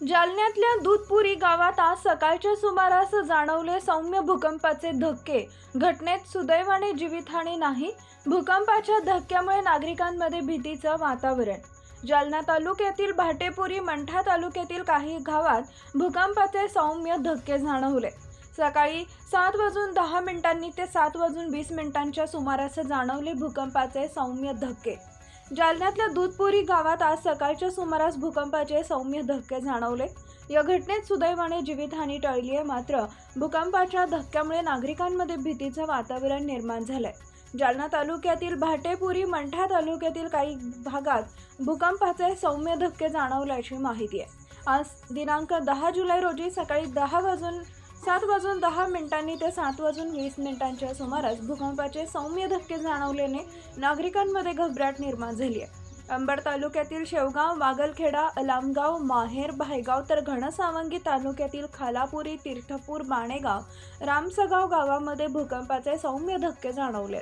जालन्यातल्या दूधपुरी गावात आज सकाळच्या सुमारास जाणवले सौम्य भूकंपाचे धक्के। घटनेत सुदैवाने जीवितहानी नाही। भूकंपाच्या धक्क्यामुळे नागरिकांमध्ये भीतीचं वातावरण। जालना तालुक्यातील भाटेपुरी मंठा तालुक्यातील काही गावात भूकंपाचे सौम्य धक्के जाणवले। सकाळी 7:10 ते 7:20 सुमारास जाणवले भूकंपाचे सौम्य धक्के। जालन्यातल्या दूधपुरी गावात आज सकाळच्या सुमारास भूकंपाचे सौम्य धक्के जाणवले। या घटनेत सुदैवाने जीवितहानी टळली आहे, मात्र भूकंपाच्या धक्क्यामुळे नागरिकांमध्ये भीतीचं वातावरण निर्माण झालंय। जालना तालुक्यातील भाटेपुरी मंठा तालुक्यातील काही भागात भूकंपाचे सौम्य धक्के जाणवल्याची माहिती आहे। आज दिनांक 10 जुलै रोजी सकाळी 7:10 ते 7:20 सुमारास भूकंपाचे सौम्य धक्के जाणवल्याने नागरिकांमध्ये घबराट निर्माण झाली आहे। अंबड तालुक्यातील शेवगाव, वागलखेडा, अलामगाव, माहेर, भायगाव तर घनसावंगी तालुक्यातील खालापुरी, तीर्थपूर, बाणेगाव, रामसगाव गावामध्ये भूकंपाचे सौम्य धक्के जाणवले।